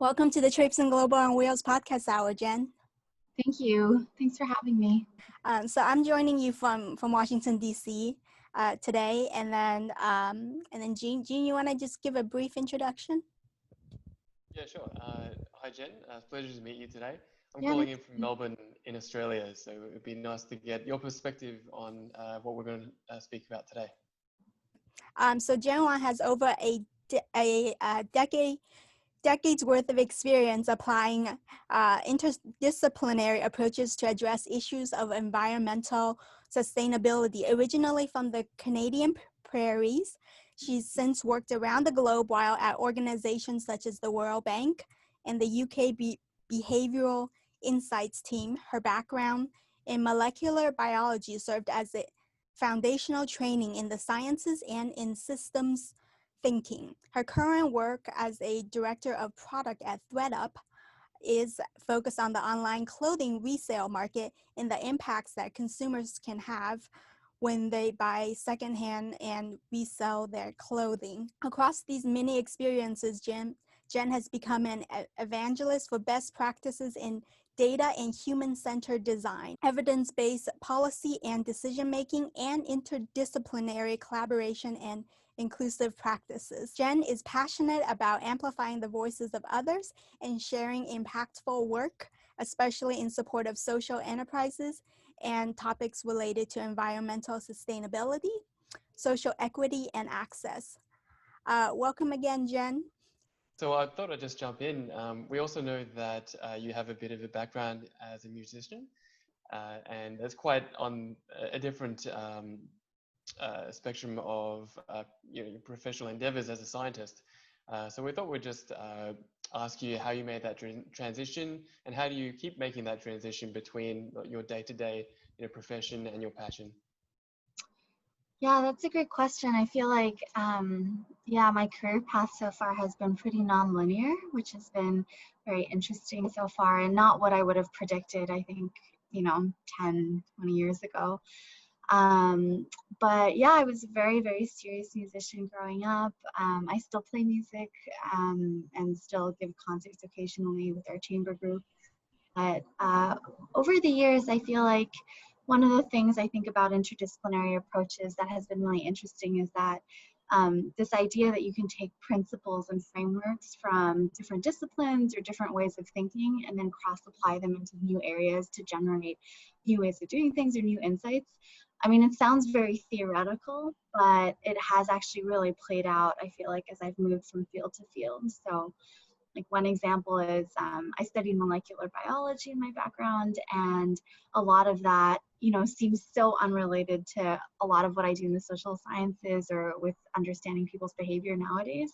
Welcome to the Trips and Global on Wheels podcast hour, Jen. Thank you. Thanks for having me. So I'm joining you from Washington, D.C. Today, and then Jean, you want to just give a brief introduction? Yeah, sure. Hi, Jen. Pleasure to meet you today. I'm Yeah, calling in from Melbourne in Australia, so it would be nice to get your perspective on what we're going to speak about today. So Jen Wang has over a decades worth of experience applying interdisciplinary approaches to address issues of environmental sustainability. Originally from the Canadian prairies, she's since worked around the globe while at organizations such as the World Bank and the UK Behavioral Insights team. Her background in molecular biology served as a foundational training in the sciences and in systems thinking. Her current work as a director of product at thredUP is focused on the online clothing resale market and the impacts that consumers can have when they buy secondhand and resell their clothing. Across these many experiences, Jen has become an evangelist for best practices in data and human-centered design, evidence-based policy and decision-making, and interdisciplinary collaboration and inclusive practices. Jen is passionate about amplifying the voices of others and sharing impactful work, especially in support of social enterprises and topics related to environmental sustainability, social equity, and access. Welcome again, Jen. So I thought I'd just jump in. We also know that you have a bit of a background as a musician, and that's quite on a different spectrum of your professional endeavors as a scientist. So we thought we'd just ask you how you made that transition, and how do you keep making that transition between your day-to-day profession and your passion? Yeah, that's a great question. I feel like, my career path so far has been pretty non-linear, which has been very interesting so far, and not what I would have predicted, I think, 10, 20 years ago. But yeah, I was a very, very serious musician growing up. I still play music and still give concerts occasionally with our chamber group. But over the years, I feel like one of the things I think about interdisciplinary approaches that has been really interesting is that this idea that you can take principles and frameworks from different disciplines or different ways of thinking and then cross-apply them into new areas to generate new ways of doing things or new insights. I mean, it sounds very theoretical, but it has actually really played out, I feel like, as I've moved from field to field. So like one example is I studied molecular biology in my background, and a lot of that, seems so unrelated to a lot of what I do in the social sciences or with understanding people's behavior nowadays.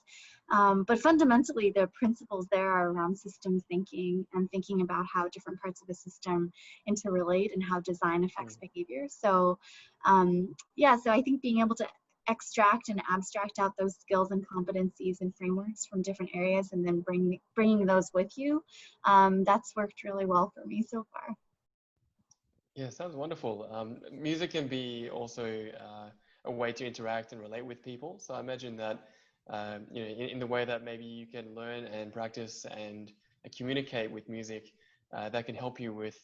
But fundamentally, the principles there are around systems thinking and thinking about how different parts of the system interrelate and how design affects behavior. So so I think being able to extract and abstract out those skills and competencies and frameworks from different areas and then bringing those with you, that's worked really well for me so far. Yeah, sounds wonderful. Music can be also a way to interact and relate with people. So I imagine that in the way that maybe you can learn and practice and communicate with music, that can help you with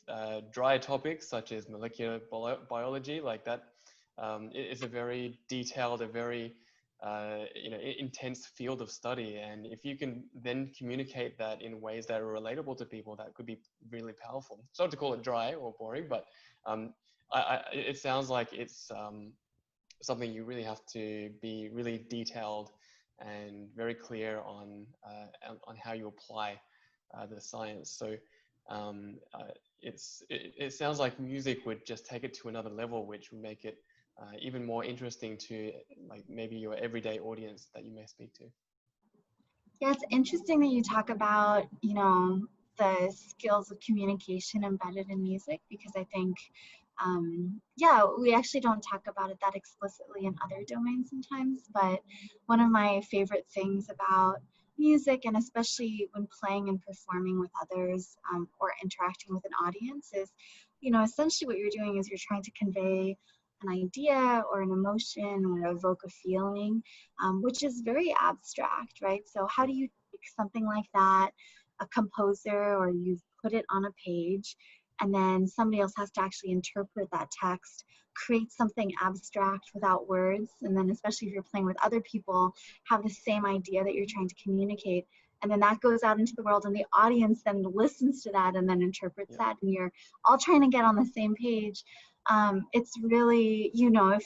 dry topics such as molecular biology, like that. It's a very detailed, a very intense field of study, and if you can then communicate that in ways that are relatable to people, that could be really powerful. It's not to call it dry or boring, but it sounds like it's something you really have to be really detailed and very clear on how you apply the science. So it sounds like music would just take it to another level, which would make it even more interesting to like maybe your everyday audience that you may speak to. Yeah, it's interesting that you talk about, the skills of communication embedded in music, because I think, we actually don't talk about it that explicitly in other domains sometimes, but one of my favorite things about music, and especially when playing and performing with others or interacting with an audience, is, essentially what you're doing is you're trying to convey an idea or an emotion or evoke a feeling, which is very abstract, right? So how do you take something like that, a composer or you've put it on a page, and then somebody else has to actually interpret that text, create something abstract without words, and then especially if you're playing with other people, have the same idea that you're trying to communicate, and then that goes out into the world and the audience then listens to that and then interprets that, and you're all trying to get on the same page. It's really, you know, if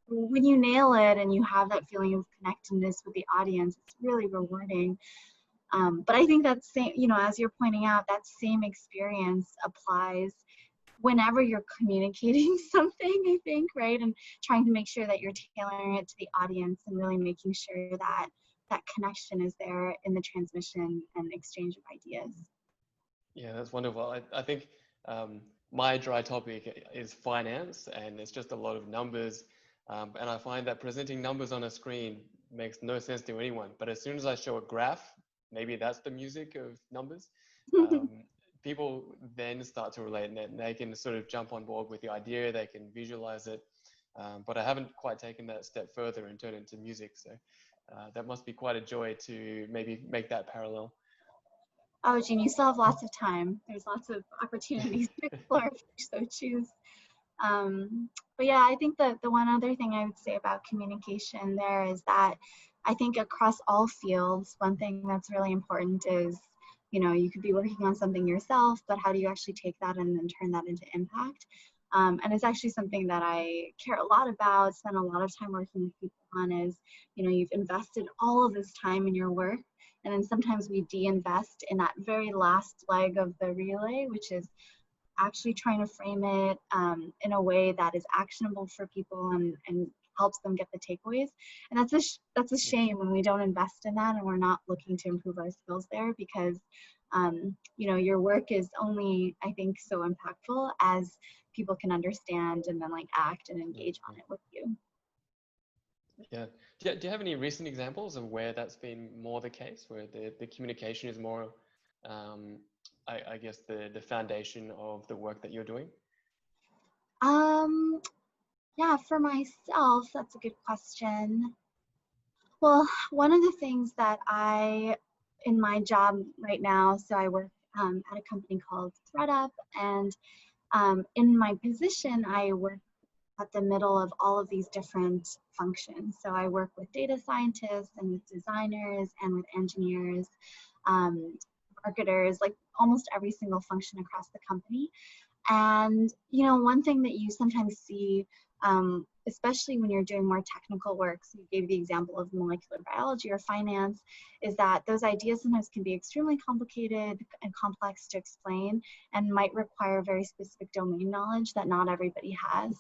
when you nail it and you have that feeling of connectedness with the audience, it's really rewarding. But I think that same, you know, as you're pointing out, that same experience applies whenever you're communicating something, I think, right? And trying to make sure that you're tailoring it to the audience and really making sure that that connection is there in the transmission and exchange of ideas. Yeah, that's wonderful. I think my dry topic is finance, and it's just a lot of numbers. And I find that presenting numbers on a screen makes no sense to anyone. But as soon as I show a graph, maybe that's the music of numbers, people then start to relate, and they can sort of jump on board with the idea, they can visualize it. But I haven't quite taken that step further and turn it into music. So that must be quite a joy to maybe make that parallel. Oh, Jean, you still have lots of time. There's lots of opportunities to explore if you so choose. But yeah, I think the one other thing I would say about communication there is that I think across all fields, one thing that's really important is, you know, you could be working on something yourself, but how do you actually take that and then turn that into impact? And it's actually something that I care a lot about, spend a lot of time working with people on is, you know, you've invested all of this time in your work, and then sometimes we de-invest in that very last leg of the relay, which is actually trying to frame it in a way that is actionable for people and helps them get the takeaways. And that's a shame when we don't invest in that and we're not looking to improve our skills there, because you know, your work is only, I think, so impactful as people can understand and then like act and engage on it with you. Yeah. Do you have any recent examples of where that's been more the case, where the communication is more, I guess, the foundation of the work that you're doing? Yeah, for myself, that's a good question. Well, one of the things that in my job right now, so I work at a company called thredUP, and in my position, I work at the middle of all of these different functions. So I work with data scientists and with designers and with engineers, marketers, like almost every single function across the company. And, you know, one thing that you sometimes see, especially when you're doing more technical work, so you gave the example of molecular biology or finance, is that those ideas sometimes can be extremely complicated and complex to explain and might require very specific domain knowledge that not everybody has.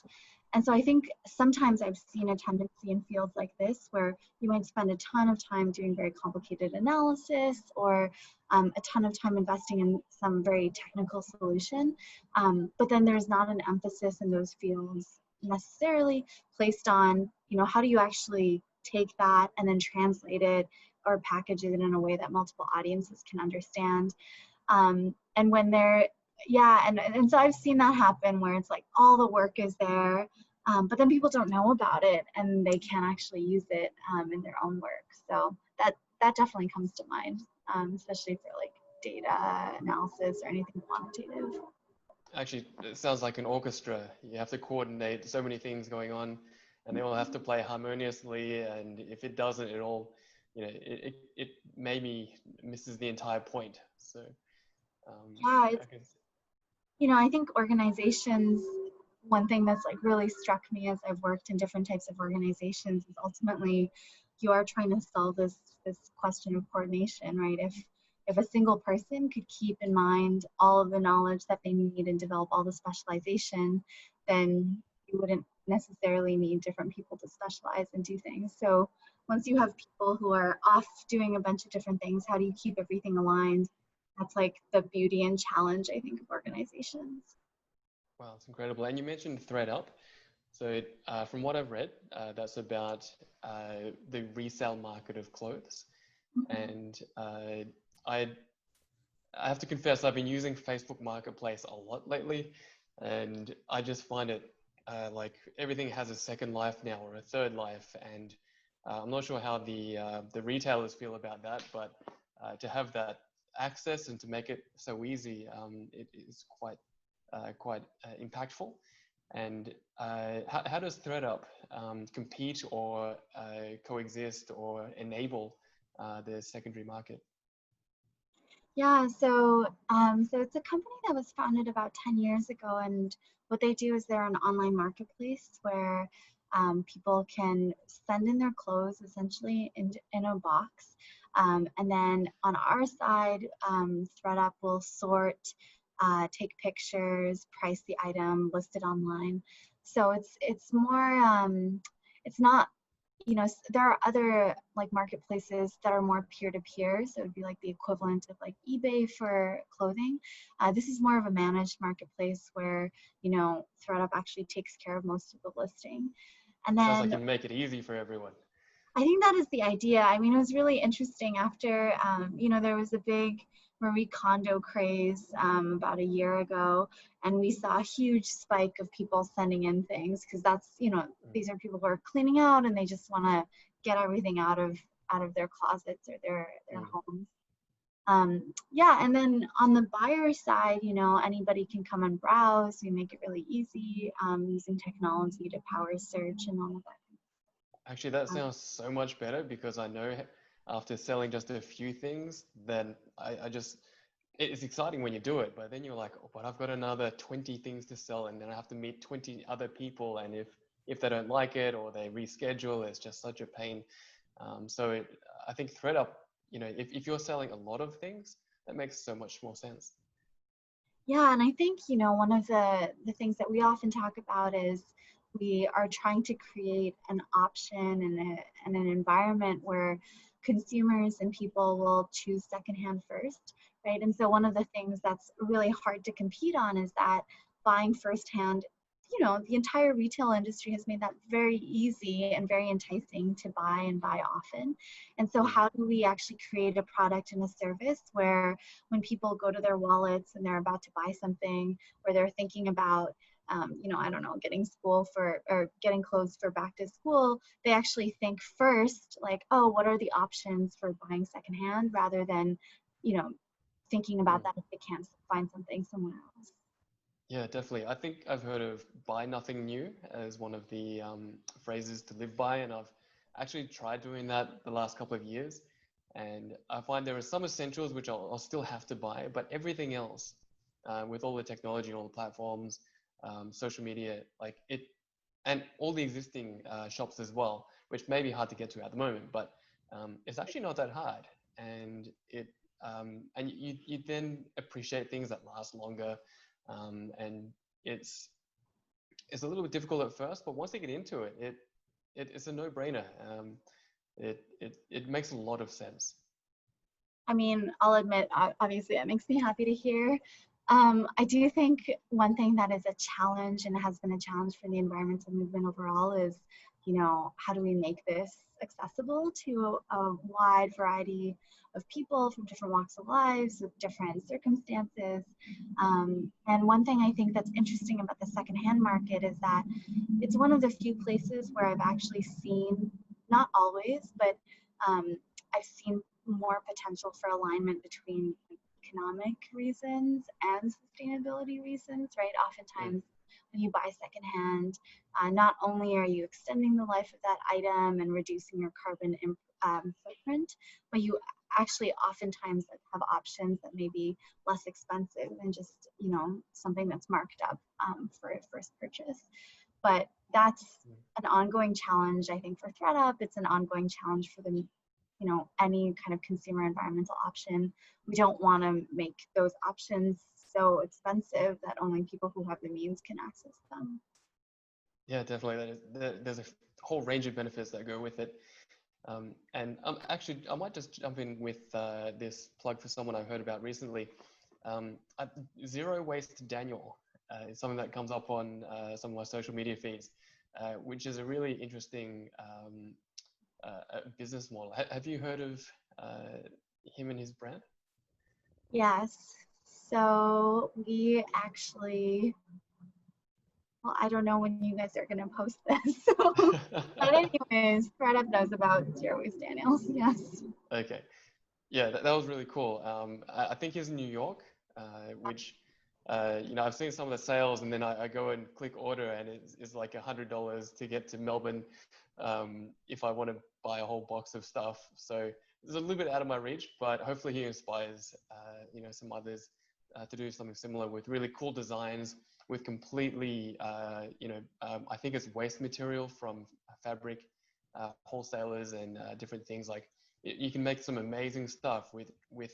And so I think sometimes I've seen a tendency in fields like this where you might spend a ton of time doing very complicated analysis or a ton of time investing in some very technical solution, but then there's not an emphasis in those fields necessarily placed on, you know, how do you actually take that and then translate it or package it in a way that multiple audiences can understand. And when they're, yeah, and so I've seen that happen where it's like all the work is there, but then people don't know about it and they can't actually use it in their own work. So that definitely comes to mind, especially for like data analysis or anything quantitative. Actually, it sounds like an orchestra. You have to coordinate so many things going on, and they all have to play harmoniously. And if it doesn't, it all, you know, it maybe misses the entire point. So, Yeah, you know, I think organizations, one thing that's like really struck me as I've worked in different types of organizations is ultimately you are trying to solve this question of coordination, right? If a single person could keep in mind all of the knowledge that they need and develop all the specialization, then you wouldn't necessarily need different people to specialize and do things. So once you have people who are off doing a bunch of different things, how do you keep everything aligned? That's like the beauty and challenge, I think, of organizations. wow, it's incredible. And you mentioned thredUP. So from what I've read, that's about the resale market of clothes. And I have to confess, I've been using Facebook Marketplace a lot lately, and I just find it like everything has a second life now or a third life, and I'm not sure how the retailers feel about that, but to have that access and to make it so easy, it is quite impactful. And how does thredUP compete or coexist or enable the secondary market? Yeah, so it's a company that was founded about 10 years ago, and what they do is they're an online marketplace where people can send in their clothes essentially in a box. And then on our side, thredUP will sort, take pictures, price the item, list it online. So it's more, it's not, you know, there are other like marketplaces that are more peer-to-peer, so it would be like the equivalent of like eBay for clothing. This is more of a managed marketplace where, you know, thredUP actually takes care of most of the listing. And Sounds like then you make it easy for everyone. I think that is the idea. I mean, it was really interesting after, you know, there was a big Marie Kondo craze about a year ago, and we saw a huge spike of people sending in things because that's, you know, these are people who are cleaning out and they just want to get everything out of their closets or their homes. Yeah, and then on the buyer side, you know, anybody can come and browse. We make it really easy using technology to power search and all of that. Actually, that sounds so much better, because I know after selling just a few things, then I just, it's exciting when you do it, but then you're like, oh, but I've got another 20 things to sell, and then I have to meet 20 other people. And if they don't like it or they reschedule, it's just such a pain. I think thredUP, you know, if you're selling a lot of things, that makes so much more sense. Yeah, and I think, you know, one of the things that we often talk about is we are trying to create an option and an environment where consumers and people will choose secondhand first, right? And so one of the things that's really hard to compete on is that buying firsthand, you know, the entire retail industry has made that very easy and very enticing to buy and buy often. And so how do we actually create a product and a service where when people go to their wallets and they're about to buy something, or they're thinking about, you know, I don't know, getting getting clothes for back to school, they actually think first, like, oh, what are the options for buying secondhand, rather than, you know, thinking about that if they can't find something somewhere else. Yeah, definitely. I think I've heard of buy nothing new as one of the phrases to live by, and I've actually tried doing that the last couple of years. And I find there are some essentials which I'll still have to buy, but everything else, with all the technology and all the platforms, social media, like it, and all the existing shops as well, which may be hard to get to at the moment, but it's actually not that hard. And and you then appreciate things that last longer. And it's a little bit difficult at first, but once they get into it, it's a no-brainer. It makes a lot of sense. I mean, I'll admit, obviously, that makes me happy to hear. I do think one thing that is a challenge and has been a challenge for the environmental movement overall is, you know, how do we make this accessible to a wide variety of people from different walks of lives with different circumstances. And one thing I think that's interesting about the secondhand market is that it's one of the few places where I've actually seen, not always, but I've seen more potential for alignment between economic reasons and sustainability reasons, right? Oftentimes, when you buy secondhand, not only are you extending the life of that item and reducing your carbon footprint, but you actually oftentimes have options that may be less expensive than just, you know, something that's marked up for a first purchase. But that's an ongoing challenge, I think, for thredUP. It's an ongoing challenge for the, you know, any kind of consumer environmental option. We don't want to make those options so expensive that only people who have the means can access them. Yeah, definitely. There's a whole range of benefits that go with it. And actually, I might just jump in with this plug for someone I've heard about recently. Zero Waste Daniel is something that comes up on some of my social media feeds, which is a really interesting business model. Have you heard of him and his brand? Yes. So we actually, well, I don't know when you guys are going to post this. So, but anyways, thredUP knows about Zero Waste Daniels. Yes. Okay. Yeah, that was really cool. I think he's in New York, which, I've seen some of the sales, and then I go and click order, and it's like $100 to get to Melbourne if I want to buy a whole box of stuff. So it's a little bit out of my reach, but hopefully he inspires, some others to do something similar with really cool designs, with completely, I think it's waste material from fabric wholesalers and different things like you can make some amazing stuff with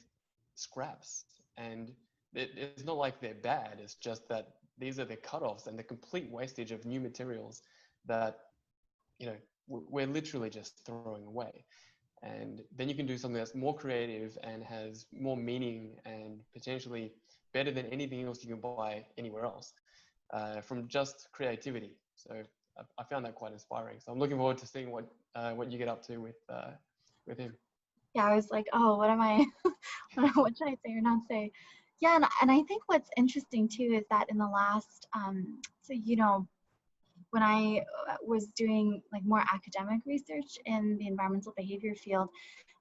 scraps, and it's not like they're bad. It's just that these are the cutoffs and the complete wastage of new materials that we're literally just throwing away. And then you can do something that's more creative and has more meaning and potentially better than anything else you can buy anywhere else from just creativity. So I found that quite inspiring. So I'm looking forward to seeing what you get up to with him. Yeah, I was like, oh, what am I, what should I say or not say? Yeah, and I think what's interesting too is that in the last, so when I was doing like more academic research in the environmental behavior field,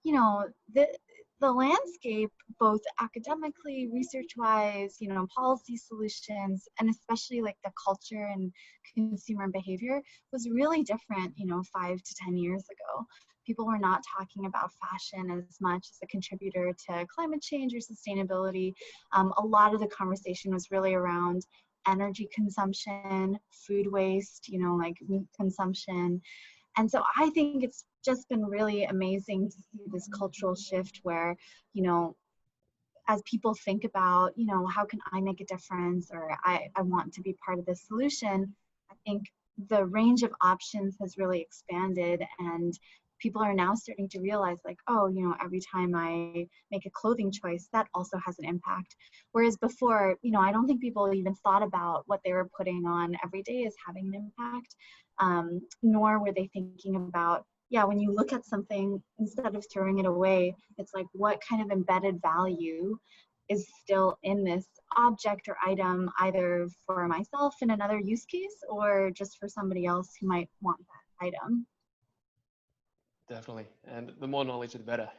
you know, the landscape, both academically, research-wise, policy solutions, and especially like the culture and consumer behavior was really different, 5 to 10 years ago. People were not talking about fashion as much as a contributor to climate change or sustainability. A lot of the conversation was really around energy consumption, food waste, like meat consumption. And so I think it's just been really amazing to see this cultural shift where, as people think about, how can I make a difference, or I want to be part of this solution, I think the range of options has really expanded, and people are now starting to realize like, oh, every time I make a clothing choice, that also has an impact. Whereas before, I don't think people even thought about what they were putting on every day as having an impact, nor were they thinking about, yeah, when you look at something, instead of throwing it away, it's like, what kind of embedded value is still in this object or item, either for myself in another use case or just for somebody else who might want that item. Definitely. And the more knowledge, the better.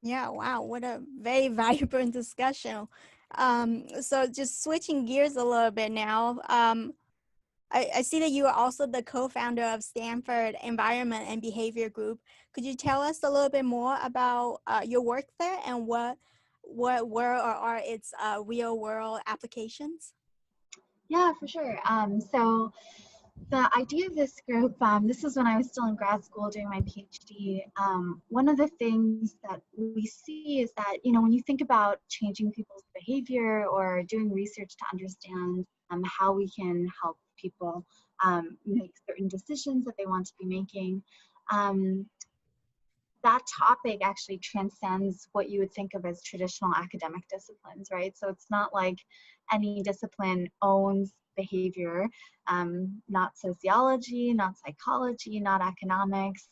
Yeah, wow, what a very vibrant discussion. So just switching gears a little bit now. I see that you are also the co-founder of Stanford Environment and Behavior Group. Could you tell us a little bit more about your work there and what were or are its real world applications? Yeah, for sure. So the idea of this group, this was when I was still in grad school doing my PhD. One of the things that we see is that, when you think about changing people's behavior or doing research to understand how we can help people make certain decisions that they want to be making, that topic actually transcends what you would think of as traditional academic disciplines, right? So it's not like any discipline owns behavior, not sociology, not psychology, not economics.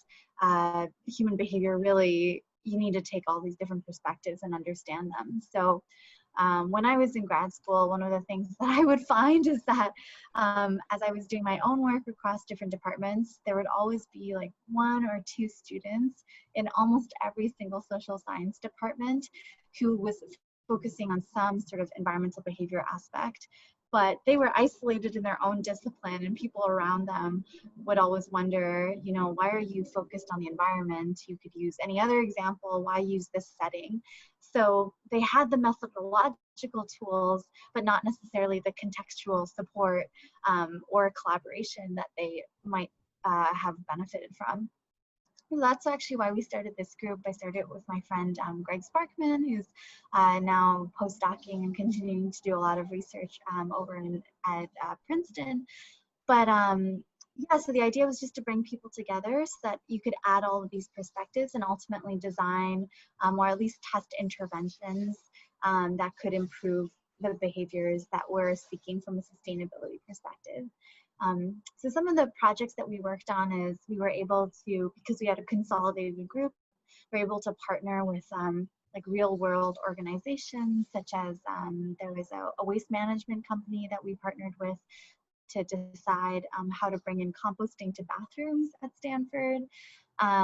Human behavior, really, you need to take all these different perspectives and understand them. So when I was in grad school, one of the things that I would find is that as I was doing my own work across different departments, there would always be like 1 or 2 students in almost every single social science department who was focusing on some sort of environmental behavior aspect. But they were isolated in their own discipline, and people around them would always wonder, why are you focused on the environment? You could use any other example. Why use this setting? So they had the methodological tools, but not necessarily the contextual support or collaboration that they might have benefited from. Well, that's actually why we started this group. I started it with my friend Greg Sparkman, who's now postdocing and continuing to do a lot of research over at Princeton. But yeah, so the idea was just to bring people together so that you could add all of these perspectives and ultimately design or at least test interventions that could improve the behaviors that we're seeking from a sustainability perspective. So some of the projects that we worked on is we were able to, because we had a consolidated group, we're able to partner with like real world organizations, such as there was a waste management company that we partnered with to decide how to bring in composting to bathrooms at Stanford.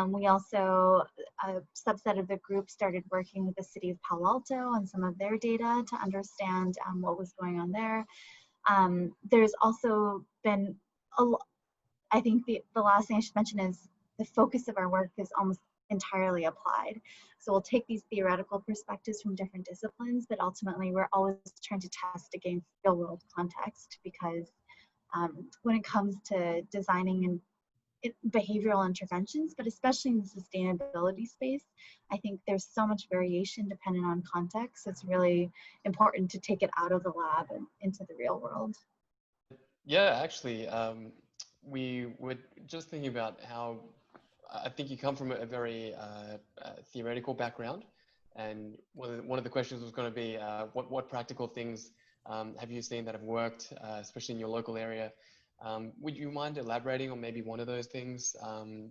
We also, a subset of the group, started working with the city of Palo Alto on some of their data to understand what was going on there. There's also been, I think the last thing I should mention is the focus of our work is almost entirely applied. So we'll take these theoretical perspectives from different disciplines, but ultimately we're always trying to test against real world context, because when it comes to designing behavioral interventions, but especially in the sustainability space, I think there's so much variation depending on context. It's really important to take it out of the lab and into the real world. Yeah, actually, we were just thinking about how I think you come from a very theoretical background, and one of the questions was going to be what practical things have you seen that have worked, especially in your local area? Would you mind elaborating on maybe one of those things?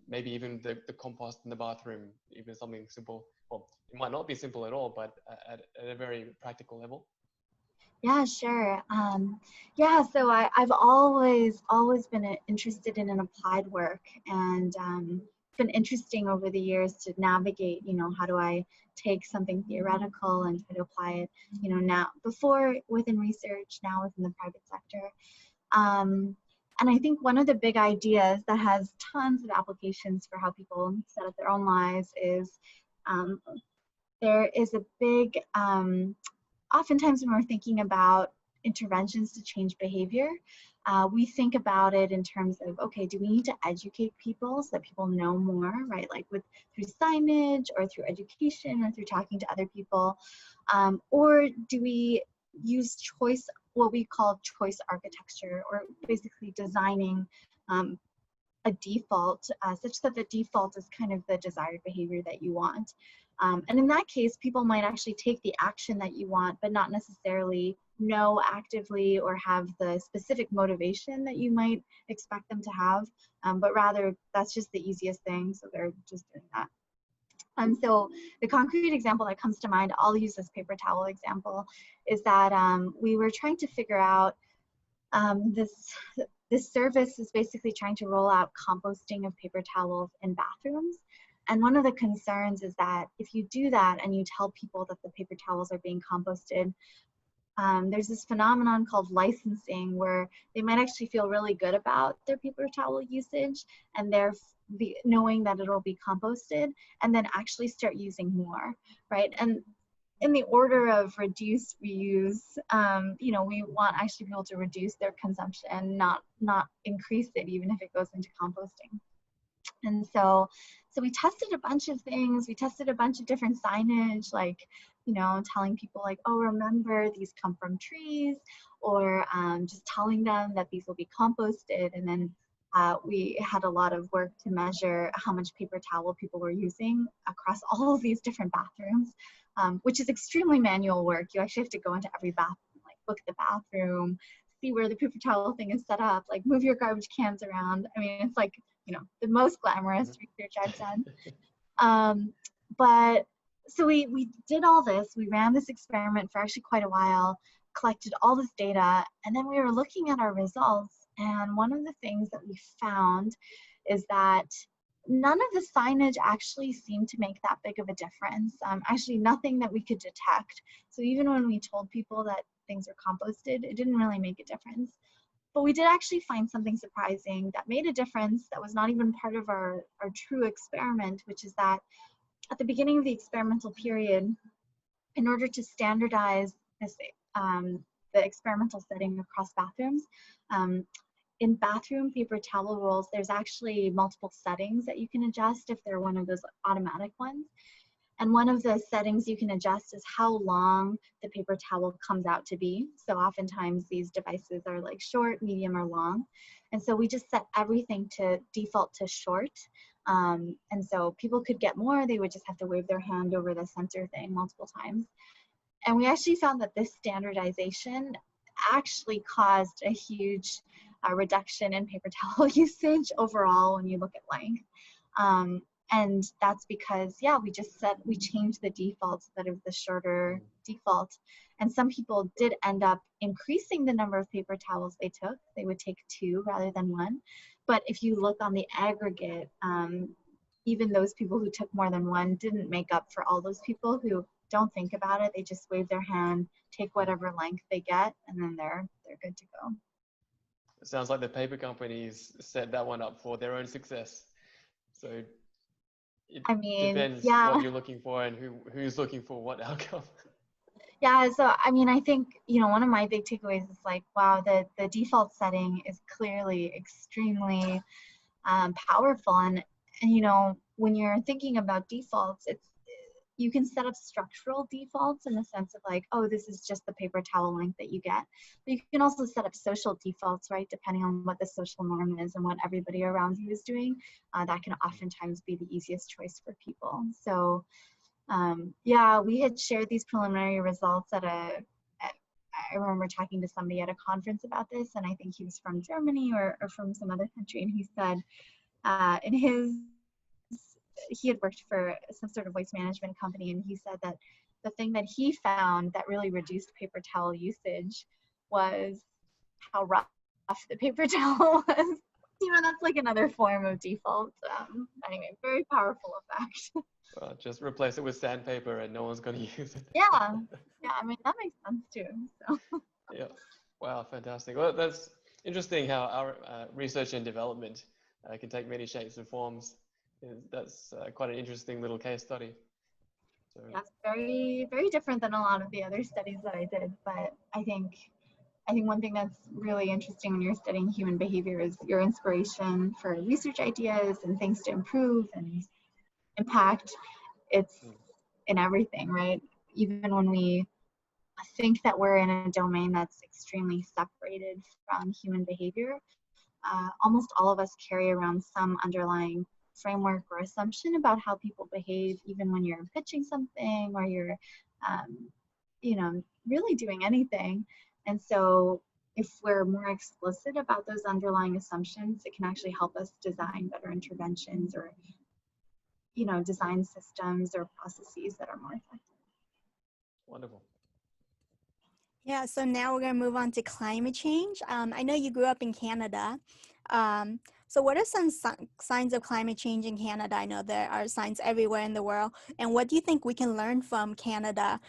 Maybe even the compost in the bathroom, even something simple. Well, it might not be simple at all, but at a very practical level. Yeah, sure. Yeah, so I've always been interested in an applied work, and it's been interesting over the years to navigate, how do I take something theoretical and try to apply it, now, before within research, now within the private sector. And I think one of the big ideas that has tons of applications for how people set up their own lives is there is a big, oftentimes when we're thinking about interventions to change behavior, we think about it in terms of, okay, do we need to educate people so that people know more, right? Like through signage or through education or through talking to other people, or do we use choice, what we call choice architecture, or basically designing a default such that the default is kind of the desired behavior that you want. And in that case, people might actually take the action that you want, but not necessarily know actively or have the specific motivation that you might expect them to have, but rather that's just the easiest thing, so they're just doing that. So the concrete example that comes to mind, I'll use this paper towel example, is that we were trying to figure out this service is basically trying to roll out composting of paper towels in bathrooms. And one of the concerns is that if you do that and you tell people that the paper towels are being composted, there's this phenomenon called licensing, where they might actually feel really good about their paper towel usage and they're knowing that it'll be composted, and then actually start using more, right? And in the order of reduce, reuse, we want actually people to reduce their consumption, not increase it, even if it goes into composting. And so we tested a bunch of things. We tested a bunch of different signage, like, telling people like, oh, remember, these come from trees, or just telling them that these will be composted. And then we had a lot of work to measure how much paper towel people were using across all of these different bathrooms, which is extremely manual work. You actually have to go into every bathroom, like book the bathroom, see where the paper towel thing is set up, like move your garbage cans around. I mean, it's like, the most glamorous research I've done. But so we did all this. We ran this experiment for actually quite a while, collected all this data, and then we were looking at our results. And one of the things that we found is that none of the signage actually seemed to make that big of a difference. Actually, nothing that we could detect. So even when we told people that things are composted, it didn't really make a difference. But we did actually find something surprising that made a difference that was not even part of our true experiment, which is that at the beginning of the experimental period, in order to standardize this, the experimental setting across bathrooms, in bathroom paper towel rolls, there's actually multiple settings that you can adjust if they're one of those automatic ones. And one of the settings you can adjust is how long the paper towel comes out to be. So oftentimes these devices are like short, medium, or long. And so we just set everything to default to short. And so people could get more, they would just have to wave their hand over the sensor thing multiple times. And we actually found that this standardization actually caused a huge reduction in paper towel usage overall when you look at length. And that's because, yeah, we changed the default instead of the shorter default. And some people did end up increasing the number of paper towels they took. They would take 2 rather than 1. But if you look on the aggregate, even those people who took more than 1 didn't make up for all those people who don't think about it. They just wave their hand, take whatever length they get, and then they're good to go. It sounds like the paper companies set that one up for their own success. So it I mean, depends yeah. what you're looking for and who's looking for what outcome. Yeah, so I mean, I think, one of my big takeaways is like, wow, the default setting is clearly extremely powerful. And when you're thinking about defaults, you can set up structural defaults in the sense of like, oh, this is just the paper towel length that you get. But you can also set up social defaults, right? Depending on what the social norm is and what everybody around you is doing. That can oftentimes be the easiest choice for people. So yeah, we had shared these preliminary results I remember talking to somebody at a conference about this, and I think he was from Germany or from some other country, and he said he had worked for some sort of waste management company, and he said that the thing that he found that really reduced paper towel usage was how rough the paper towel was. That's like another form of default. Anyway, very powerful effect. Well, just replace it with sandpaper and no one's going to use it. Yeah, I mean, that makes sense too. So. Yeah. Wow, fantastic. Well, that's interesting how our research and development can take many shapes and forms. That's quite an interesting little case study. So, that's very, very different than a lot of the other studies that I did. But I think one thing that's really interesting when you're studying human behavior is your inspiration for research ideas and things to improve and impact. It's in everything, right? Even when we think that we're in a domain that's extremely separated from human behavior, almost all of us carry around some underlying framework or assumption about how people behave, even when you're pitching something or you're, really doing anything. And so if we're more explicit about those underlying assumptions, it can actually help us design better interventions or, design systems or processes that are more effective. wonderful. Yeah, so now we're going to move on to climate change. I know you grew up in Canada. So what are some signs of climate change in Canada? I know there are signs everywhere in the world. And what do you think we can learn from Canada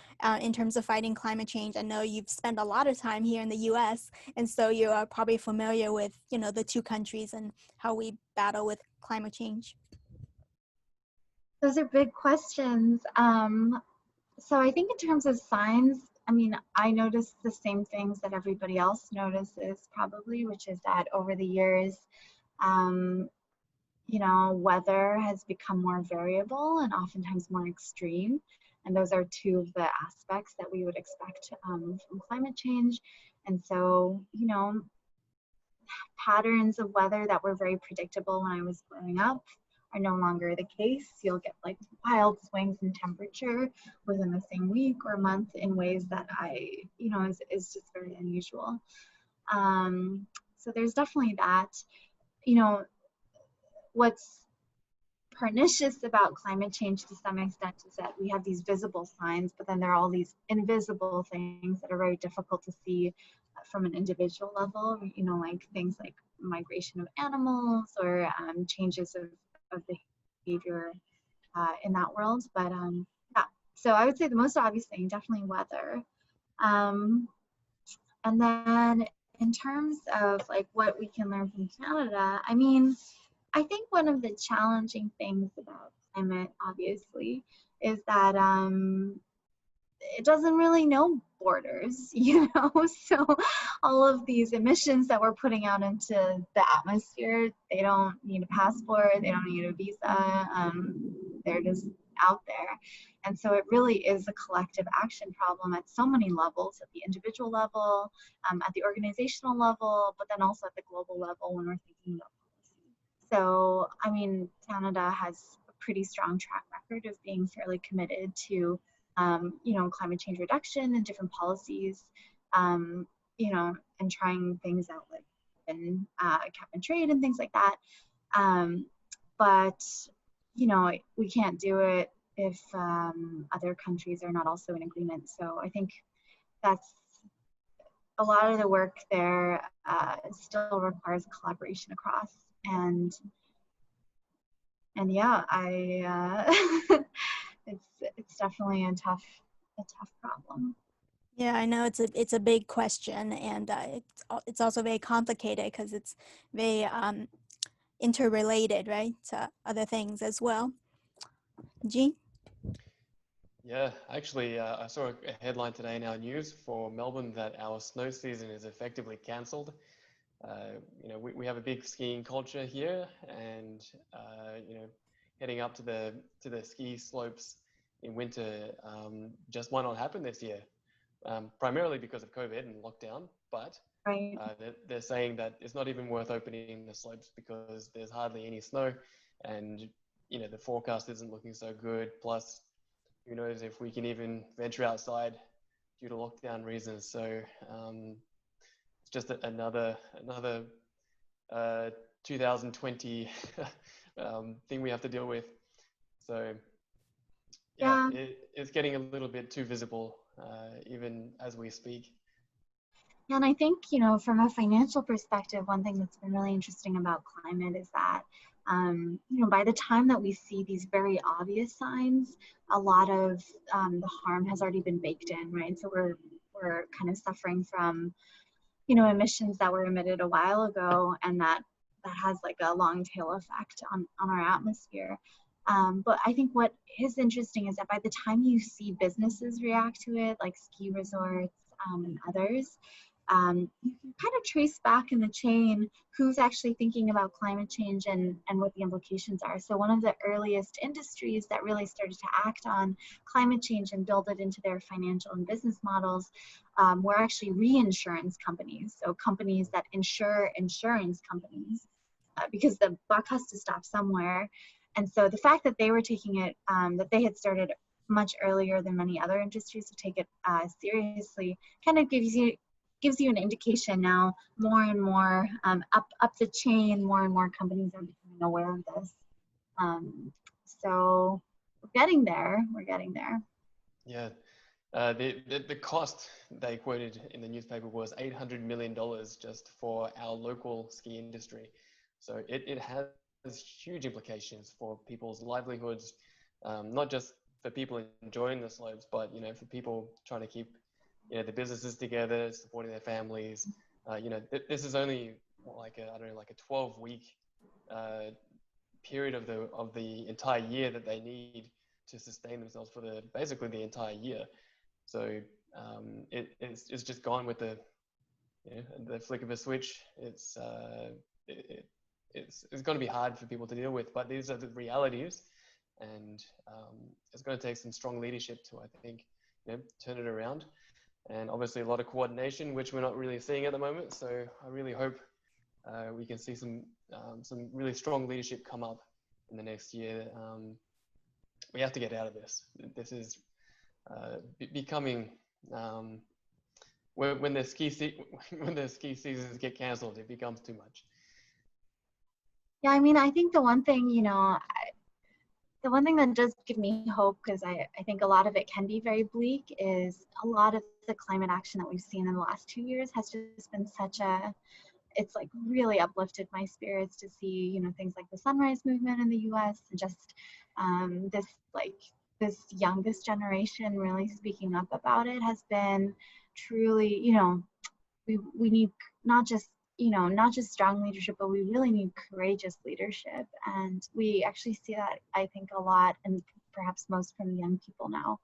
in terms of fighting climate change? I know you've spent a lot of time here in the US, and so you are probably familiar with, the two countries and how we battle with climate change. Those are big questions. So I think in terms of signs, I mean, I noticed the same things that everybody else notices probably, which is that over the years, weather has become more variable and oftentimes more extreme. And those are two of the aspects that we would expect from climate change. And so, patterns of weather that were very predictable when I was growing up are no longer the case. You'll get like wild swings in temperature within the same week or month in ways that is just very unusual. So there's definitely that. What's pernicious about climate change to some extent is that we have these visible signs, but then there are all these invisible things that are very difficult to see from an individual level, like things like migration of animals or changes of behavior in that world. But yeah, so I would say the most obvious thing, definitely weather. And then in terms of like what we can learn from Canada, I mean, I think one of the challenging things about climate, obviously, is that it doesn't really know borders, So all of these emissions that we're putting out into the atmosphere, they don't need a passport, they don't need a visa, they're just out there. And so it really is a collective action problem at so many levels, at the individual level, at the organizational level, but then also at the global level when we're thinking about policy. So, I mean, Canada has a pretty strong track record of being fairly committed to climate change reduction and different policies, and trying things out like cap and trade and things like that. But you know, we can't do it if other countries are not also in agreement. So I think that's a lot of the work there still requires collaboration across. And yeah, it's definitely a tough problem. Yeah, I know it's a big question, and it's also very complicated because it's very interrelated, right, to other things as well. Jean? Yeah, actually, I saw a headline today in our news for Melbourne that our snow season is effectively cancelled. We have a big skiing culture here, and heading up to the ski slopes in winter just might not happen this year, primarily because of COVID and lockdown. But Right. they're saying that it's not even worth opening the slopes because there's hardly any snow, and the forecast isn't looking so good. Plus, who knows if we can even venture outside due to lockdown reasons. So it's just another 2020 thing we have to deal with. So yeah, Yeah. it's getting a little bit too visible even as we speak. Yeah, and I think, from a financial perspective, one thing that's been really interesting about climate is that, by the time that we see these very obvious signs, a lot of the harm has already been baked in, right? So we're kind of suffering from, emissions that were emitted a while ago, and that has like a long tail effect on our atmosphere. But I think what is interesting is that by the time you see businesses react to it, like ski resorts and others, you can kind of trace back in the chain who's actually thinking about climate change and what the implications are. So one of the earliest industries that really started to act on climate change and build it into their financial and business models were actually reinsurance companies. So companies that insure insurance companies because the buck has to stop somewhere. And so the fact that they were taking it, that they had started much earlier than many other industries to take it seriously, kind of gives you an indication now. More and more up the chain, more and more companies are becoming aware of this. So we're getting there. Yeah. The cost they quoted in the newspaper was $800 million just for our local ski industry. So it has huge implications for people's livelihoods, not just for people enjoying the slopes, but for people trying to keep the businesses together, supporting their families. This is only like a 12-week period of the entire year that they need to sustain themselves for basically the entire year. So it's just gone with the flick of a switch. It's going to be hard for people to deal with, but these are the realities, and it's going to take some strong leadership to, I think, turn it around, and obviously a lot of coordination, which we're not really seeing at the moment. So I really hope we can see some really strong leadership come up in the next year. We have to get out of this. This is becoming when the ski seasons get cancelled, it becomes too much. Yeah, I mean, I think the one thing that does give me hope, because I think a lot of it can be very bleak, is a lot of the climate action that we've seen in the last 2 years has just been it's like really uplifted my spirits to see, things like the Sunrise Movement in the US, and just this youngest generation really speaking up about it has been truly, we need not just strong leadership, but we really need courageous leadership. And we actually see that, I think, a lot, and perhaps most from young people now.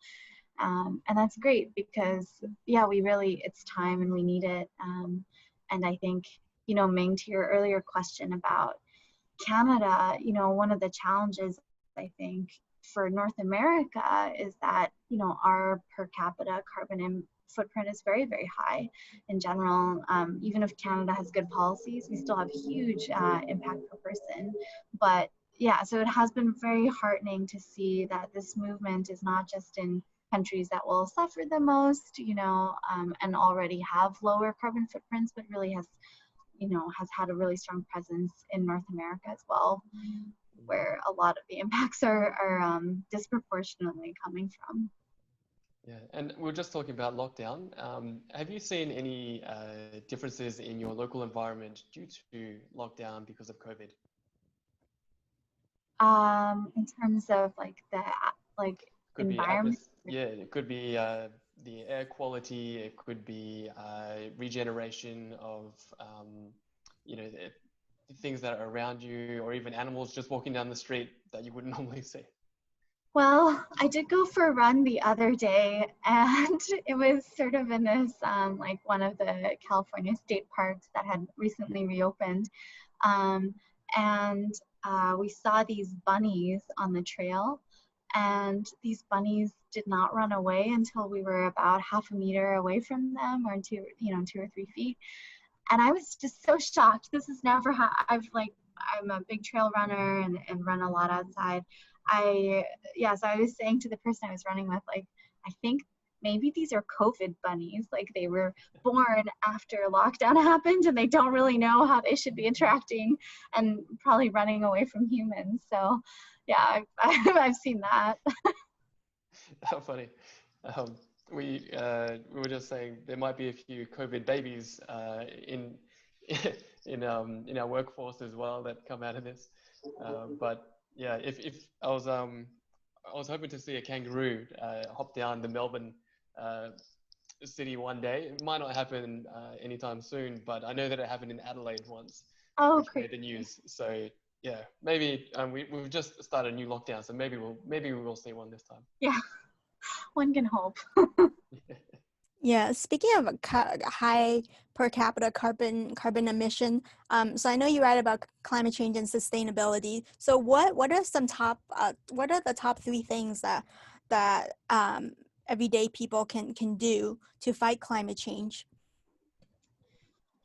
And that's great because, yeah, it's time and we need it. And I think, Ming, to your earlier question about Canada, one of the challenges, I think, for North America is that, our per capita carbon footprint is very, very high in general. Even if Canada has good policies, we still have huge impact per person. But yeah, so it has been very heartening to see that this movement is not just in countries that will suffer the most, and already have lower carbon footprints, but really has had a really strong presence in North America as well. where a lot of the impacts are disproportionately coming from. Yeah, and we are just talking about lockdown. Have you seen any differences in your local environment due to lockdown because of COVID? In terms of like the Could be environment. yeah, it could be the air quality. It could be regeneration of you know the things that are around you, or even animals just walking down the street that you wouldn't normally see. Well, I did go for a run the other day, and it was sort of in this like one of the California state parks that had recently reopened. Um, and we saw these bunnies on the trail, and these bunnies did not run away until we were about half a meter away from them, or 2 or 3 feet. And I was just so shocked. This is never how I'm a big trail runner and run a lot outside. So I was saying to the person I was running with, like, I think maybe these are COVID bunnies. Like, they were born after lockdown happened and they don't really know how they should be interacting and probably running away from humans. So yeah, I've seen that. How funny. We were just saying there might be a few COVID babies in in our workforce as well that come out of this. But yeah, if I was hoping to see a kangaroo hop down the Melbourne city one day. It might not happen anytime soon, but I know that it happened in Adelaide once, Oh, which great. made the news. So yeah, maybe we've just started a new lockdown, so maybe we will see one this time. Yeah, one can hope. Yeah, speaking of high per capita carbon emission, so I know you write about climate change and sustainability. So what are what are the top three things that everyday people can do to fight climate change?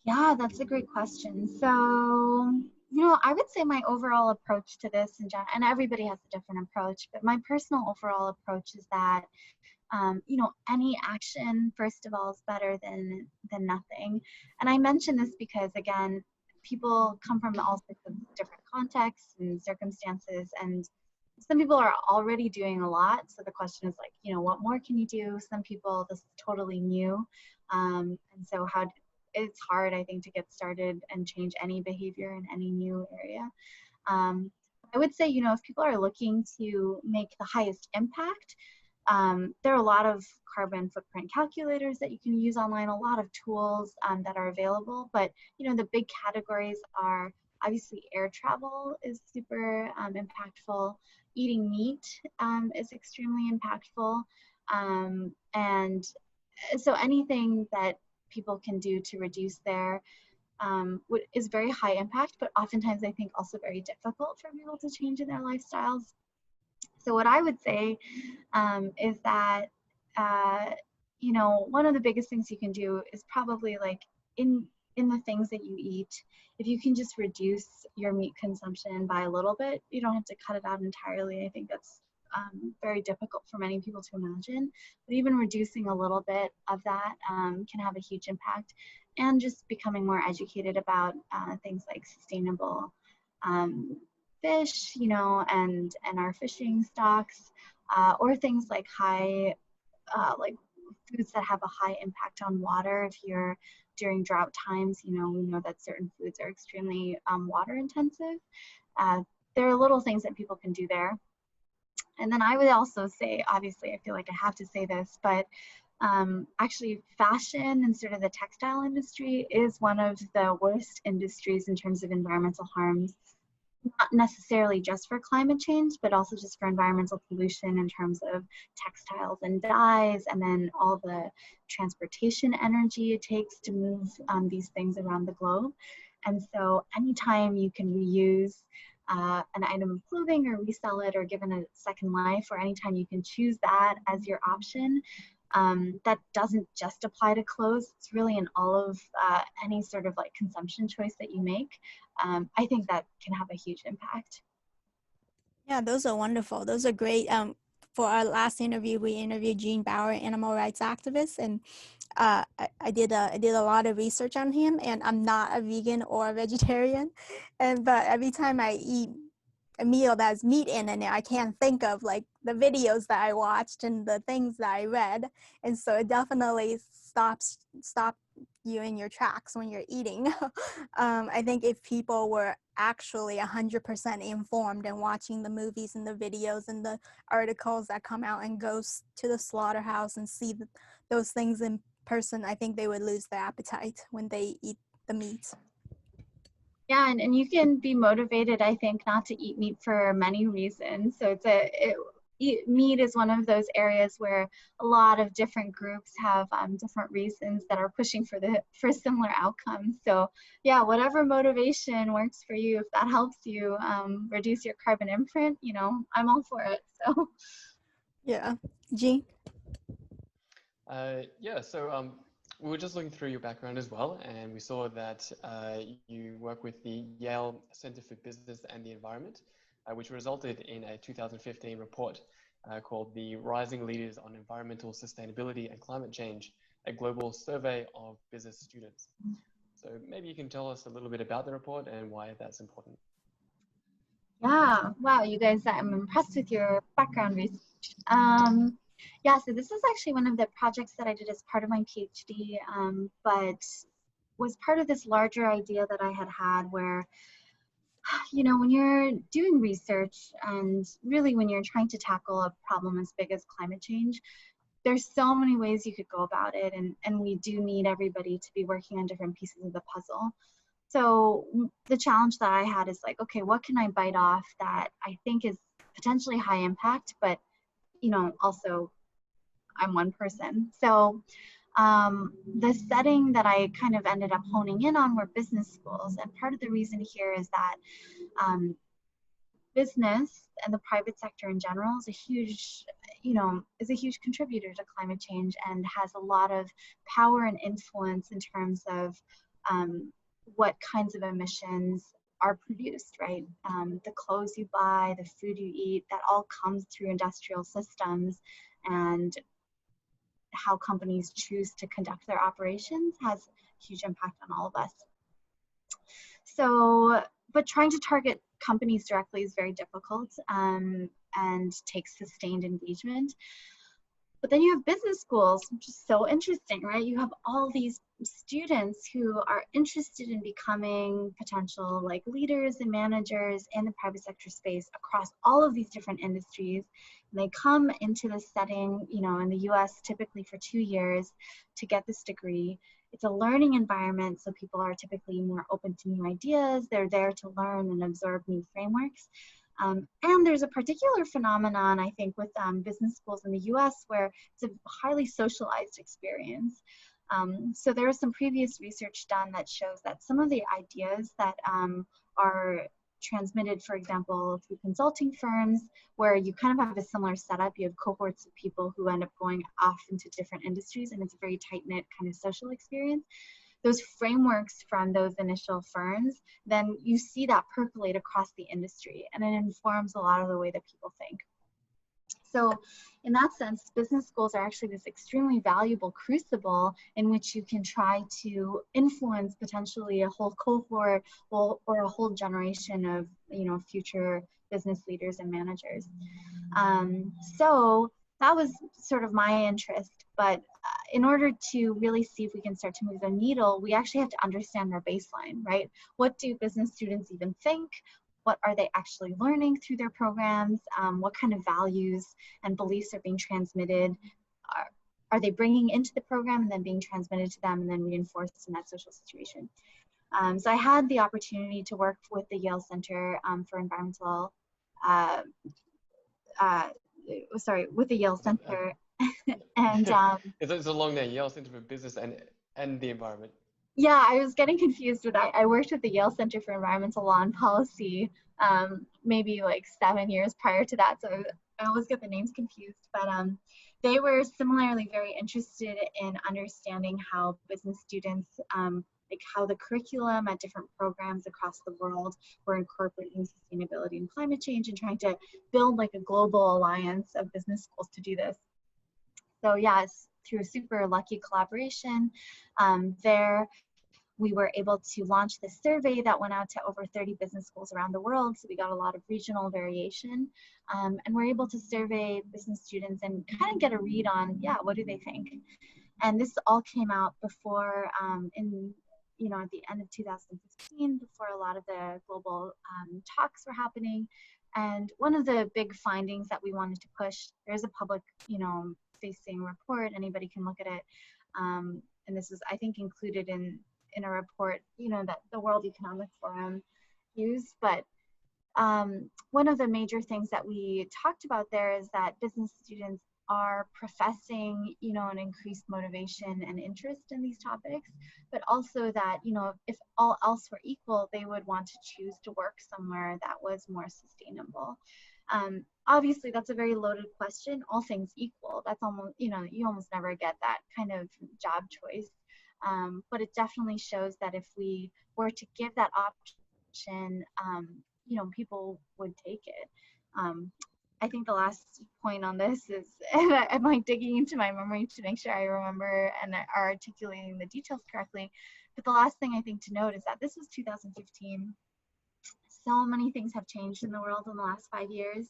Yeah, that's a great question. So, I would say my overall approach to this, and everybody has a different approach, but my personal overall approach is that, any action, first of all, is better than nothing. And I mention this because, again, people come from all sorts of different contexts and circumstances, and some people are already doing a lot. So the question is, like, what more can you do? Some people, this is totally new. And so it's hard, I think, to get started and change any behavior in any new area. I would say, if people are looking to make the highest impact, there are a lot of carbon footprint calculators that you can use online, a lot of tools that are available. But, the big categories are obviously air travel is super impactful. Eating meat is extremely impactful. And so anything that people can do to reduce their is very high impact, but oftentimes I think also very difficult for people to change in their lifestyles. So what I would say is that, one of the biggest things you can do is probably like in the things that you eat, if you can just reduce your meat consumption by a little bit, you don't have to cut it out entirely. I think that's very difficult for many people to imagine, but even reducing a little bit of that can have a huge impact, and just becoming more educated about things like sustainable fish, and our fishing stocks, or things like like foods that have a high impact on water. If you're during drought times, we know that certain foods are extremely water intensive. There are little things that people can do there. And then I would also say, obviously, I feel like I have to say this, but actually fashion and sort of the textile industry is one of the worst industries in terms of environmental harms, not necessarily just for climate change, but also just for environmental pollution in terms of textiles and dyes, and then all the transportation energy it takes to move these things around the globe. And so anytime you can reuse an item of clothing or resell it or give it a second life, or anytime you can choose that as your option, that doesn't just apply to clothes. It's really in all of any sort of like consumption choice that you make. I think that can have a huge impact. Yeah, those are wonderful. Those are great. For our last interview, we interviewed Gene Bauer, animal rights activist, and I did a lot of research on him. And I'm not a vegan or a vegetarian, but every time a meal that has meat in it, I can't think of like the videos that I watched and the things that I read. And so it definitely stop you in your tracks when you're eating. I think if people were actually 100% informed and watching the movies and the videos and the articles that come out and goes to the slaughterhouse and see those things in person, I think they would lose their appetite when they eat the meat. Yeah, and you can be motivated, I think, not to eat meat for many reasons. So meat is one of those areas where a lot of different groups have different reasons that are pushing for similar outcomes. So yeah, whatever motivation works for you, if that helps you reduce your carbon imprint, you know, I'm all for it. So yeah. Jean? Yeah, so we were just looking through your background as well, and we saw that you work with the Yale Center for Business and the Environment, which resulted in a 2015 report called the Rising Leaders on Environmental Sustainability and Climate Change, a global survey of business students. So maybe you can tell us a little bit about the report and why that's important. yeah, wow, you guys, I'm impressed with your background research. Yeah, so this is actually one of the projects that I did as part of my PhD, but was part of this larger idea that I had where, you know, when you're doing research and really when you're trying to tackle a problem as big as climate change, there's so many ways you could go about it, and we do need everybody to be working on different pieces of the puzzle. So the challenge that I had is like, okay, what can I bite off that I think is potentially high impact, but, you know, also I'm one person. So the setting that I kind of ended up honing in on were business schools. And part of the reason here is that business and the private sector in general is a huge, you know, is a huge contributor to climate change and has a lot of power and influence in terms of what kinds of emissions are produced, right? The clothes you buy, the food you eat, that all comes through industrial systems, and how companies choose to conduct their operations has huge impact on all of us. So, but trying to target companies directly is very difficult and takes sustained engagement. But then you have business schools, which is so interesting, right? You have all these students who are interested in becoming potential like leaders and managers in the private sector space across all of these different industries. And they come into this setting, you know, in the US typically for 2 years to get this degree. It's a learning environment, so people are typically more open to new ideas. They're there to learn and absorb new frameworks. And there's a particular phenomenon, I think, with business schools in the US where it's a highly socialized experience. So there is some previous research done that shows that some of the ideas that are transmitted, for example, through consulting firms, where you kind of have a similar setup, you have cohorts of people who end up going off into different industries, and it's a very tight-knit kind of social experience. Those frameworks from those initial firms, then you see that percolate across the industry, and it informs a lot of the way that people think. So in that sense, business schools are actually this extremely valuable crucible in which you can try to influence potentially a whole cohort or a whole generation of, you know, future business leaders and managers. So that was sort of my interest, but in order to really see if we can start to move the needle, we actually have to understand their baseline, right? What do business students even think? What are they actually learning through their programs? What kind of values and beliefs are being transmitted? Are they bringing into the program and then being transmitted to them and then reinforced in that social situation? So I had the opportunity to work with the Yale Center for Environmental, with the Yale Center. And it's along there, Yale Center for Business and the Environment. Yeah, I was getting confused with that. I worked with the Yale Center for Environmental Law and Policy maybe like 7 years prior to that, so I always get the names confused. But they were similarly very interested in understanding how business students, like how the curriculum at different programs across the world were incorporating sustainability and climate change, and trying to build like a global alliance of business schools to do this. So yes, through a super lucky collaboration there, we were able to launch this survey that went out to over 30 business schools around the world. So we got a lot of regional variation, and we're able to survey business students and kind of get a read on, yeah, what do they think? And this all came out before, at the end of 2015, before a lot of the global talks were happening. And one of the big findings that we wanted to push, there's a public, facing report, anybody can look at it. And this is, I think, included in a report, that the World Economic Forum used. But one of the major things that we talked about there is that business students are professing, an increased motivation and interest in these topics, but also that, if all else were equal, they would want to choose to work somewhere that was more sustainable. Obviously, that's a very loaded question. All things equal, that's almost, you almost never get that kind of job choice. But it definitely shows that if we were to give that option, people would take it. I think the last point on this is, and I'm like digging into my memory to make sure I remember and are articulating the details correctly. But the last thing I think to note is that this was 2015. So many things have changed in the world in the last 5 years.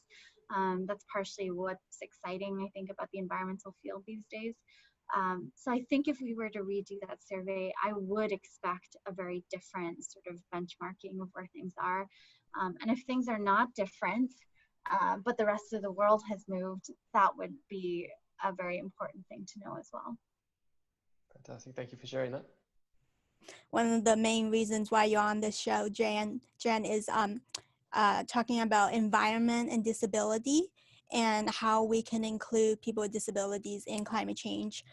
That's partially what's exciting, I think, about the environmental field these days. So I think if we were to redo that survey, I would expect a very different sort of benchmarking of where things are. And if things are not different, but the rest of the world has moved, that would be a very important thing to know as well. Fantastic. Thank you for sharing that. One of the main reasons why you're on this show, Jen, is talking about environment and disability and how we can include people with disabilities in climate change,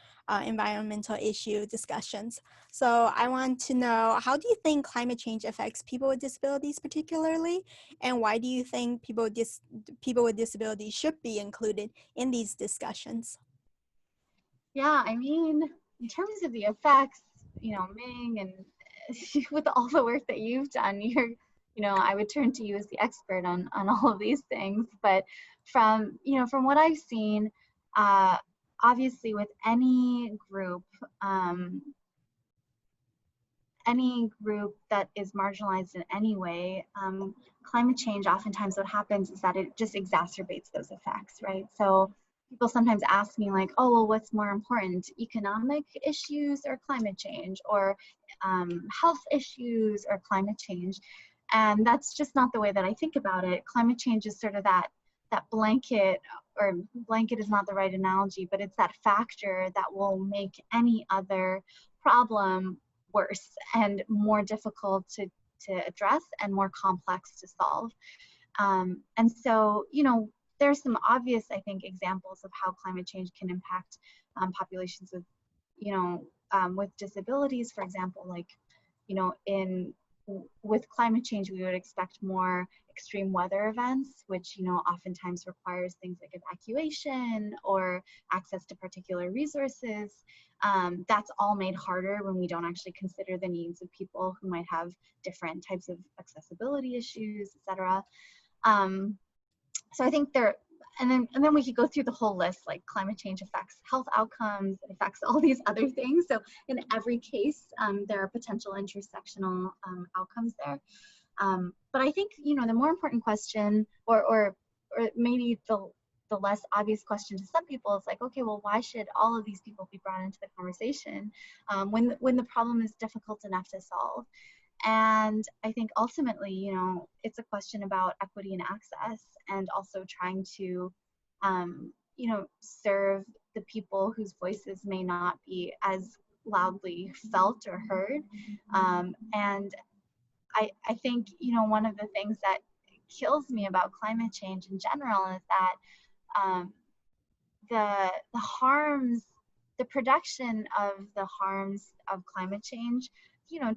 environmental issue discussions. So I want to know, how do you think climate change affects people with disabilities particularly? And why do you think people with disabilities should be included in these discussions? Yeah, I mean, in terms of the effects, Ming, and with all the work that you've done, I would turn to you as the expert on all of these things. But from what I've seen, obviously with any group that is marginalized in any way, climate change, oftentimes what happens is that it just exacerbates those effects, right? So people sometimes ask me like, oh, well, what's more important, economic issues or climate change, or health issues or climate change? And that's just not the way that I think about it. Climate change is sort of that blanket, or blanket is not the right analogy, but it's that factor that will make any other problem worse and more difficult to address and more complex to solve. And so, there's some obvious, I think, examples of how climate change can impact populations with, with disabilities, for example, like, with climate change, we would expect more extreme weather events, which, oftentimes requires things like evacuation or access to particular resources. That's all made harder when we don't actually consider the needs of people who might have different types of accessibility issues, etc. So I think and then we could go through the whole list, like climate change affects health outcomes, it affects all these other things. So in every case, there are potential intersectional outcomes there. But I think, the more important question, or maybe the less obvious question to some people is like, okay, well, why should all of these people be brought into the conversation when the problem is difficult enough to solve? And I think ultimately, it's a question about equity and access, and also trying to, serve the people whose voices may not be as loudly felt or heard. And I think, one of the things that kills me about climate change in general is that the harms, the production of the harms of climate change,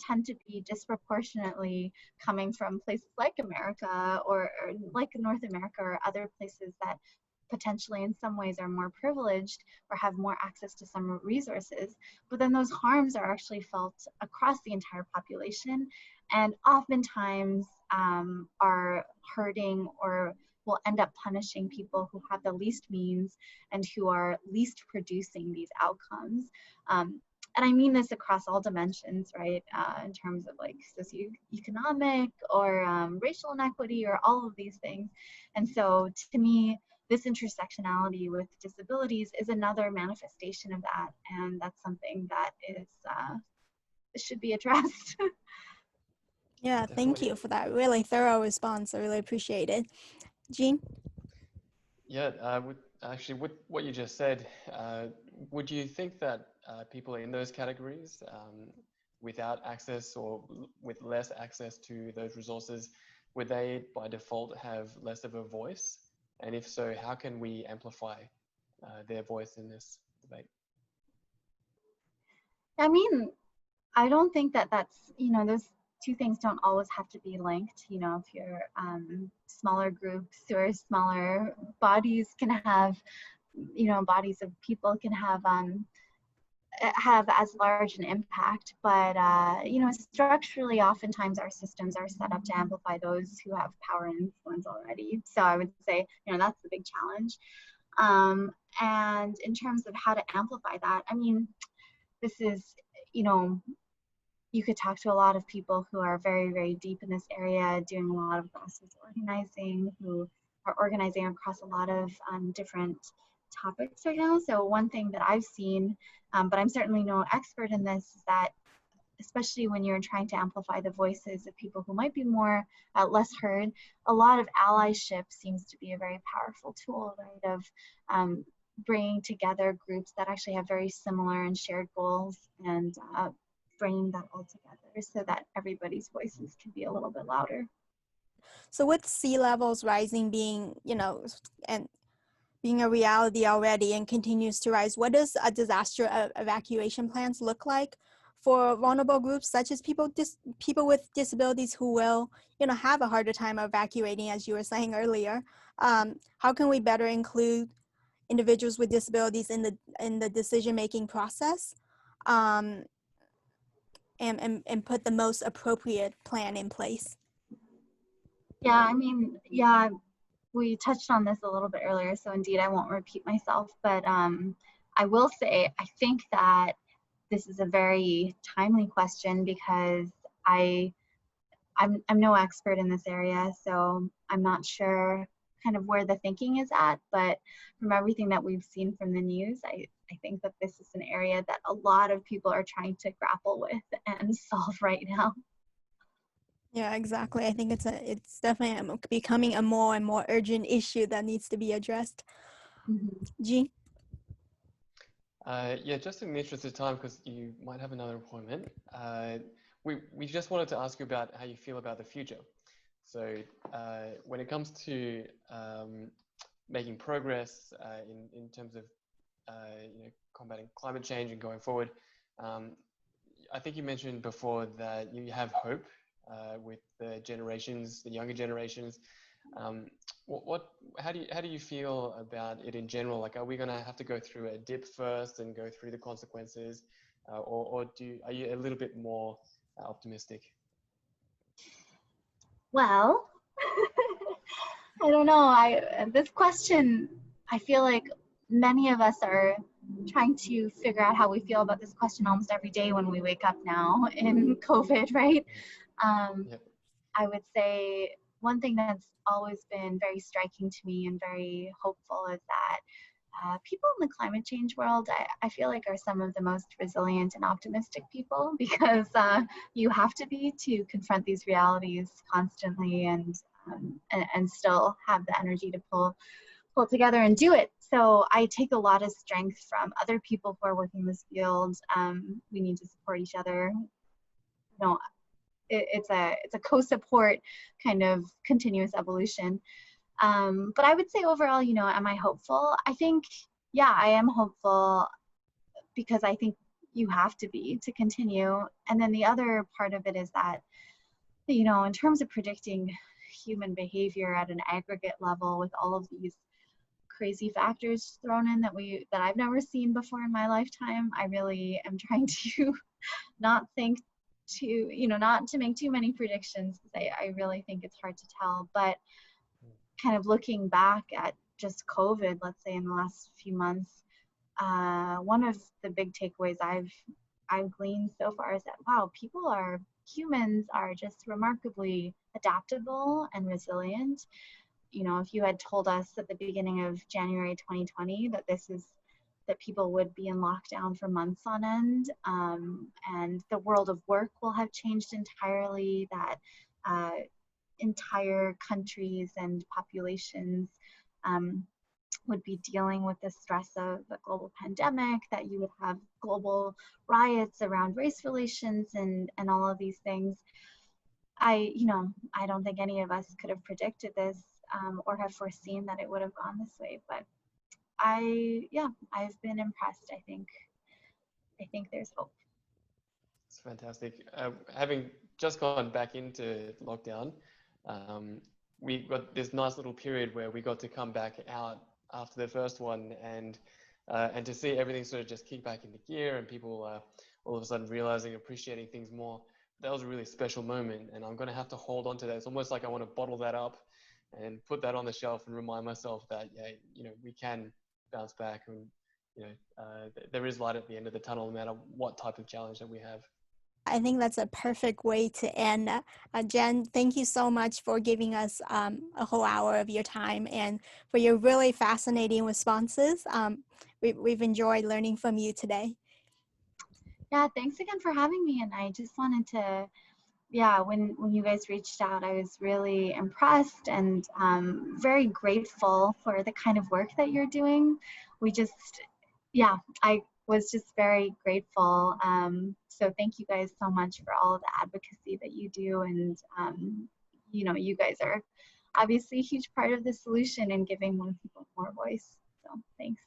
tend to be disproportionately coming from places like America or like North America or other places that potentially in some ways are more privileged or have more access to some resources. But then those harms are actually felt across the entire population, and oftentimes are hurting or will end up punishing people who have the least means and who are least producing these outcomes. and I mean this across all dimensions, right? In terms of like socioeconomic or racial inequity or all of these things. And so to me, this intersectionality with disabilities is another manifestation of that. And that's something that is should be addressed. Yeah, thank Definitely. you for that really thorough response. I really appreciate it. Jean? Yeah, with what you just said, would you think that people in those categories, without access or with less access to those resources, would they by default have less of a voice? And if so, how can we amplify their voice in this debate? I mean, I don't think that that's, those two things don't always have to be linked. If you're smaller groups or smaller bodies can have, bodies of people can have as large an impact, but structurally oftentimes our systems are set up to amplify those who have power and influence already. So I would say that's the big challenge. And in terms of how to amplify that, I mean, this is, you could talk to a lot of people who are very, very deep in this area, doing a lot of grassroots organizing, who are organizing across a lot of different topics right now. So one thing that I've seen, but I'm certainly no expert in this, is that especially when you're trying to amplify the voices of people who might be more less heard, a lot of allyship seems to be a very powerful tool, right, of bringing together groups that actually have very similar and shared goals, and bringing that all together so that everybody's voices can be a little bit louder. So with sea levels rising being, and being a reality already and continues to rise, what does a disaster evacuation plans look like for vulnerable groups such as people with disabilities who will, have a harder time evacuating, as you were saying earlier? How can we better include individuals with disabilities in the decision-making process, and put the most appropriate plan in place? Yeah, I mean, yeah, we touched on this a little bit earlier, so indeed I won't repeat myself, but I will say I think that this is a very timely question, because I'm no expert in this area, so I'm not sure kind of where the thinking is at, but from everything that we've seen from the news, I think that this is an area that a lot of people are trying to grapple with and solve right now. Yeah, exactly. I think it's definitely becoming a more and more urgent issue that needs to be addressed. Mm-hmm. Jean? Yeah, just in the interest of time, because you might have another appointment, we just wanted to ask you about how you feel about the future. So when it comes to making progress in terms of combating climate change and going forward, I think you mentioned before that you have hope with the younger generations. How do you feel about it in general? Like, are we going to have to go through a dip first and go through the consequences, or are you a little bit more optimistic? Well, I don't know. This question, I feel like many of us are trying to figure out how we feel about this question almost every day when we wake up now in COVID, right? Yep. I would say one thing that's always been very striking to me and very hopeful is that people in the climate change world, I feel like, are some of the most resilient and optimistic people, because you have to be to confront these realities constantly, and still have the energy to pull together and do it. So I take a lot of strength from other people who are working in this field. We need to support each other. It's a co-support kind of continuous evolution. But I would say overall, am I hopeful? I think, yeah, I am hopeful, because I think you have to be to continue. And then the other part of it is that, in terms of predicting human behavior at an aggregate level with all of these crazy factors thrown in that I've never seen before in my lifetime, I really am trying to not think not to make too many predictions, because I really think it's hard to tell. But kind of looking back at just COVID, let's say in the last few months, one of the big takeaways I've I've gleaned so far is that, wow, humans are just remarkably adaptable and resilient. If you had told us at the beginning of January 2020 that people would be in lockdown for months on end, and the world of work will have changed entirely, that entire countries and populations would be dealing with the stress of a global pandemic, that you would have global riots around race relations and all of these things. I don't think any of us could have predicted this, or have foreseen that it would have gone this way. But I've been impressed. I think there's hope. It's fantastic. Having just gone back into lockdown, we got this nice little period where we got to come back out after the first one, and to see everything sort of just kick back into gear, and people all of a sudden realizing, appreciating things more. That was a really special moment, and I'm going to have to hold on to that. It's almost like I want to bottle that up and put that on the shelf and remind myself that, we can bounce back, and there is light at the end of the tunnel, no matter what type of challenge that we have. I think that's a perfect way to end. Jen, thank you so much for giving us a whole hour of your time and for your really fascinating responses. We've enjoyed learning from you today. Yeah, thanks again for having me. And I just wanted to, when you guys reached out, I was really impressed and very grateful for the kind of work that you're doing. I was just very grateful. So thank you guys so much for all of the advocacy that you do. And, you guys are obviously a huge part of the solution in giving more people more voice. So thanks.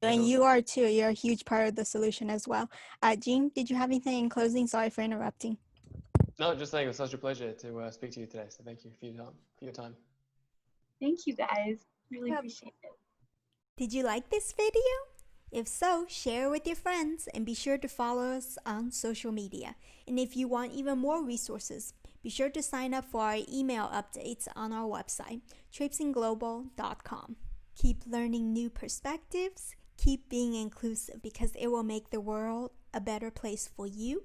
And you are too. You're a huge part of the solution as well. Jean, did you have anything in closing? Sorry for interrupting. No, just saying it was such a pleasure to speak to you today. So thank you for your time. Thank you guys. Really appreciate it. Did you like this video? If so, share it with your friends and be sure to follow us on social media. And if you want even more resources, be sure to sign up for our email updates on our website, traipsingglobal.com. Keep learning new perspectives, keep being inclusive, because it will make the world a better place for you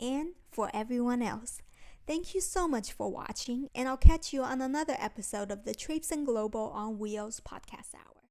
and for everyone else. Thank you so much for watching, and I'll catch you on another episode of the Traipsing Global on Wheels podcast hour.